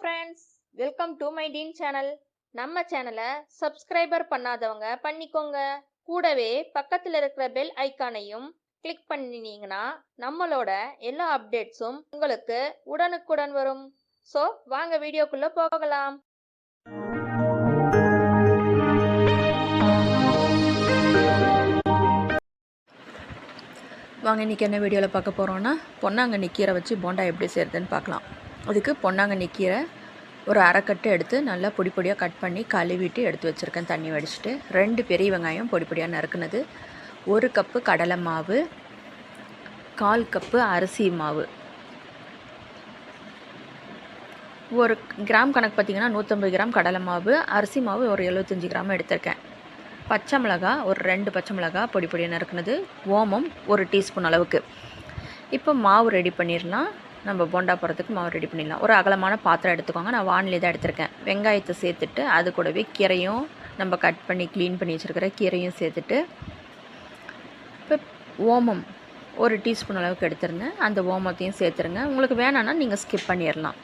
Friends, welcome to my dean channel. நம்ம சேனலை subscriber பண்ணாதவங்க பண்ணிக்கோங்க. கூடவே பக்கத்தில் இருக்கிற பெல் ஐக்கானையும் கிளிக் பண்ணினீங்கன்னா நம்மளோட எல்லா அப்டேட்ஸும் உங்களுக்கு உடனுக்குடன் வரும். ஸோ வாங்க வீடியோக்குள்ள போகலாம். வாங்க இன்றைக்கி என்ன வீடியோவில் பார்க்க போகிறோன்னா பொன்னாங்கண்ணி கீரை வச்சு போண்டா எப்படி செய்கிறதுன்னு பார்க்கலாம். அதுக்கு பொன்னாங்கண்ணி கீரை ஒரு அரைக்கட்டு எடுத்து நல்லா பொடி பொடியாக கட் பண்ணி கழுவிட்டு எடுத்து வச்சுருக்கேன். தண்ணி வடிச்சிட்டு 2 பெரிய வெங்காயம் பொடி பொடியாக நறுக்குனது, 1 கப்பு கடலை மாவு, 1/4 கப்பு அரிசி மாவு, 1 கிராம் கணக்கு பார்த்திங்கன்னா 150 கிராம் கடலை மாவு, அரிசி மாவு ஒரு 75 கிராம் எடுத்திருக்கேன். பச்சை மிளகா ஒரு 2 பச்சை மிளகா பொடி பொடியாக நறுக்குனது, ஓமம் 1 டீஸ்பூன் அளவுக்கு. இப்போ மாவு ரெடி பண்ணிடலாம். நம்ம போண்டா போடுறதுக்கு மாவு ரெடி பண்ணிடலாம். ஒரு அகலமான பாத்திரம் எடுத்துக்கோங்க. நான் வானிலை தான் எடுத்திருக்கேன். வெங்காயத்தை சேர்த்துட்டு அது கூடவே கீரையும் நம்ம கட் பண்ணி க்ளீன் பண்ணி வச்சுருக்கிற கீரையும் சேர்த்துட்டு, இப்போ ஓமம் 1 டீஸ்பூன் அளவுக்கு எடுத்துருந்தேன். அந்த ஓமத்தையும் சேர்த்துருங்க. உங்களுக்கு வேணான்னா நீங்கள் ஸ்கிப் பண்ணிடலாம்.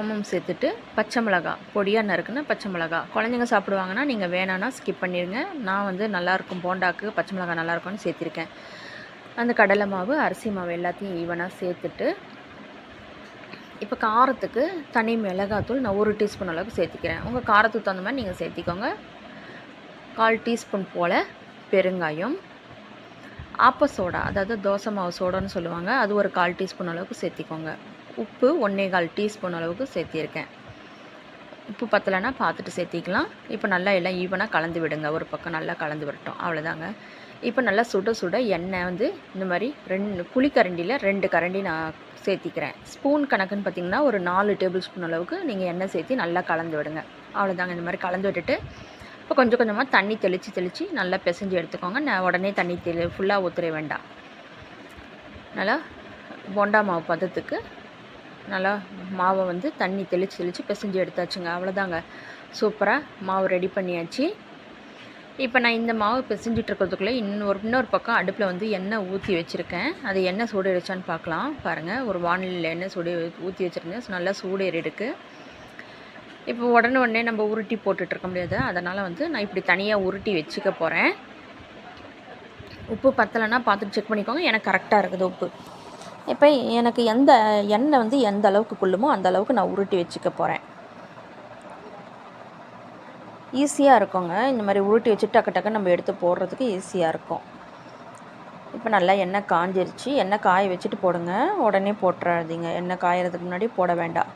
ஓமம் சேர்த்துட்டு பச்சை மிளகா பொடியாக நறுக்குன்னு பச்சை மிளகா குழந்தைங்க சாப்பிடுவாங்கன்னா நீங்கள் வேணான்னா ஸ்கிப் பண்ணிடுங்க. நான் வந்து நல்லாயிருக்கும் போண்டாக்கு பச்சை மிளகா நல்லாயிருக்கும்னு சேர்த்திருக்கேன். அந்த கடலை மாவு அரிசி மாவு எல்லாத்தையும் ஈவனாக சேர்த்துட்டு, இப்போ காரத்துக்கு தனி மிளகாத்தூள் நான் 1 டீஸ்பூன் அளவுக்கு சேர்த்திக்கிறேன். உங்கள் காரத்துக்கு தகுந்த மாதிரி நீங்கள் சேர்த்திக்கோங்க. 1/4 டீஸ்பூன் போல் பெருங்காயம், ஆப்ப சோடா அதாவது தோசை மாவு சோடான்னு சொல்லுவாங்க, அது ஒரு 1/4 டீஸ்பூன் அளவுக்கு சேர்த்திக்கோங்க. உப்பு 1/4 டீஸ்பூன் அளவுக்கு சேர்த்திருக்கேன். உப்பு பத்தலைன்னா பார்த்துட்டு சேர்த்திக்கலாம். இப்போ நல்லா எல்லாம் ஈவனாக கலந்து விடுங்க. ஒரு பக்கம் நல்லா கலந்து விடட்டும், அவ்வளோதாங்க. இப்போ நல்லா சுட சுட எண்ணெய் வந்து இந்த மாதிரி 2 குழிக்கரண்டியில் 2 கரண்டி நான் சேர்த்திக்கிறேன். ஸ்பூன் கணக்குன்னு பார்த்திங்கன்னா ஒரு 4 டேபிள் ஸ்பூன் அளவுக்கு நீங்கள் எண்ணெய் சேர்த்தி நல்லா கலந்து விடுங்க. அவ்வளோதாங்க. இந்த மாதிரி கலந்து விட்டுட்டு இப்போ கொஞ்சம் கொஞ்சமாக தண்ணி தெளித்து நல்லா பிசைஞ்சு எடுத்துக்கோங்க. நான் உடனே தண்ணி ஃபுல்லாக ஊற்றுற வேண்டாம். நல்லா போண்டா மாவு பதத்துக்கு நல்லா மாவை வந்து தண்ணி தெளித்து பிசைஞ்சு எடுத்தாச்சுங்க. அவ்வளோதாங்க. சூப்பராக மாவு ரெடி பண்ணியாச்சு. இப்போ நான் இந்த மாவு பிசைஞ்சிட்டு இருக்கிறதுக்குள்ளே இன்னொரு பக்கம் அடுப்பில் வந்து எண்ணெய் ஊற்றி வச்சுருக்கேன். அது எண்ணெய் சூடேறிச்சான்னு பார்க்கலாம். பாருங்கள், ஒரு வானிலையில் எண்ணெய் ஊற்றி வச்சுருந்தேன். நல்லா சூடேறி இருக்குது. இப்போ உடனே நம்ம உருட்டி போட்டுட்ருக்க முடியாது. அதனால் வந்து நான் இப்படி தனியாக உருட்டி வச்சுக்க போகிறேன். உப்பு பத்தலைன்னா பார்த்துட்டு செக் பண்ணிக்கோங்க. எனக்கு கரெக்டாக இருக்குது உப்பு. இப்போ எனக்கு எந்த எண்ணெய் வந்து எந்த அளவுக்கு கொள்ளுமோ அந்த அளவுக்கு நான் உருட்டி வச்சுக்க போகிறேன். ஈஸியாக இருக்குங்க. இந்த மாதிரி உருட்டி வச்சு டக்கு நம்ம எடுத்து போடுறதுக்கு ஈஸியாக இருக்கும். இப்போ நல்லா எண்ணெய் காஞ்சிருச்சு. எண்ணெய் காய வச்சுட்டு போடுங்க. உடனே போட்டுறாதீங்க. எண்ணெய் காயறதுக்கு முன்னாடி போட வேண்டாம்.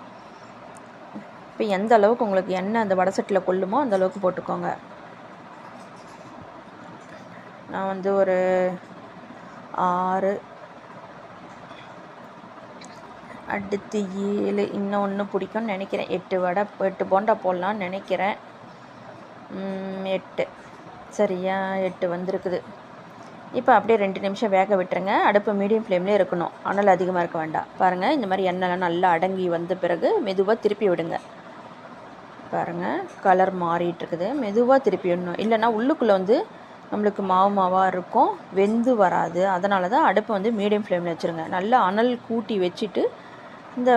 இப்போ எந்த அளவுக்கு உங்களுக்கு எண்ணெய் அந்த வடசட்டியில் கொள்ளுமோ அந்த அளவுக்கு போட்டுக்கோங்க. நான் வந்து ஒரு 6, அடுத்து 7, இன்னும் ஒன்று பிடிக்கும்னு நினைக்கிறேன். 8 போண்டா போடலான்னு நினைக்கிறேன். 8 சரியா, 8 வந்திருக்குது. இப்போ அப்படியே 2 நிமிஷம் வேக விட்டுருங்க. அடுப்பு மீடியம் ஃப்ளேம்லேயே இருக்கணும். அனல் அதிகமாக இருக்க வேண்டாம். பாருங்கள், இந்த மாதிரி எண்ணெய்லாம் நல்லா அடங்கி வந்த பிறகு மெதுவாக திருப்பி விடுங்க. பாருங்கள், கலர் மாறிட்டு இருக்குது. மெதுவாக திருப்பி விடணும். இல்லைன்னா உள்ளுக்குள்ளே வந்து நம்மளுக்கு மாவாக இருக்கும், வெந்து வராது. அதனால தான் அடுப்பை வந்து மீடியம் ஃப்ளேமில் வச்சுருங்க. நல்லா அனல் கூட்டி வச்சுட்டு இந்த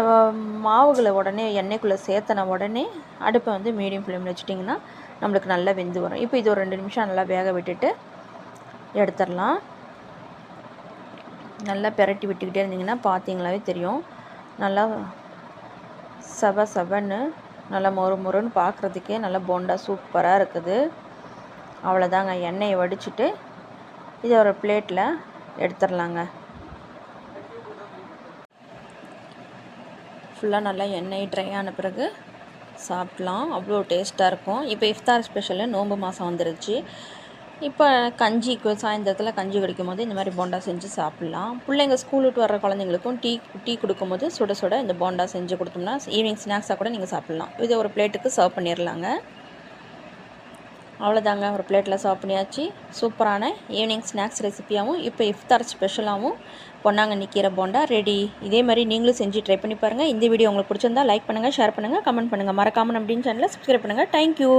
மாவுகளை உடனே எண்ணெய்க்குள்ளே சேர்த்தன உடனே அடுப்பை வந்து மீடியம் ஃப்ளேமில் வச்சுட்டிங்கன்னா நம்மளுக்கு நல்லா வெந்து வரும். இப்போ இது ஒரு 2 நிமிஷம் நல்லா வேக விட்டுட்டு எடுத்துடலாம். நல்லா பெரட்டி விட்டுக்கிட்டே இருந்திங்கன்னா பார்த்தீங்களாவே தெரியும். நல்லா சவன்னு நல்லா மொறுன்னு பார்க்குறதுக்கே நல்லா போண்டா சூப்பராக இருக்குது. அவ்வளோதாங்க. எண்ணெயை வடிச்சிட்டு இதை ஒரு பிளேட்டில் எடுத்துடலாங்க. ஃபுல்லாக நல்லா எண்ணெய் ட்ரை ஆன பிறகு சாப்பிட்லாம். அவ்வளோ டேஸ்ட்டாக இருக்கும். இப்போ இஃப்தார் ஸ்பெஷலு நோன்பு மாதம் வந்துருச்சு. இப்போ கஞ்சிக்கு சாயந்தரத்தில் கஞ்சி குடிக்கும் போது இந்த மாதிரி போண்டா செஞ்சு சாப்பிட்லாம். பிள்ளைங்க ஸ்கூல் விட்டு வர்ற குழந்தைங்களுக்கும் டீ கொடுக்கும்போது சுட இந்த போண்டா செஞ்சு கொடுத்தோம்னா ஈவினிங் ஸ்நாக்ஸாக கூட நீங்கள் சாப்பிட்லாம். இதை ஒரு பிளேட்டுக்கு சர்வ் பண்ணிடலாங்க. அவ்வளோதாங்க. ஒரு பிளேட்டில் சர்வ் பண்ணியாச்சு. சூப்பரான ஈவினிங் ஸ்நாக்ஸ் ரெசிப்பியாகவும் இப்போ இஃப்தார் ஸ்பெஷலாகவும் பொன்னாங்கண்ணி கீரை போண்டா ரெடி. இதே மாதிரி நீங்களும் செஞ்சு ட்ரை பண்ணி பாருங்கள். இந்த வீடியோ உங்களுக்கு பிடிச்சிருந்தா லைக் பண்ணுங்கள், ஷேர் பண்ணுங்கள், கமெண்ட் பண்ணுங்கள். மறக்காமல் நம்ம சேனலை சப்ஸ்கிரைப் பண்ணுங்கள். தேங்க்யூ.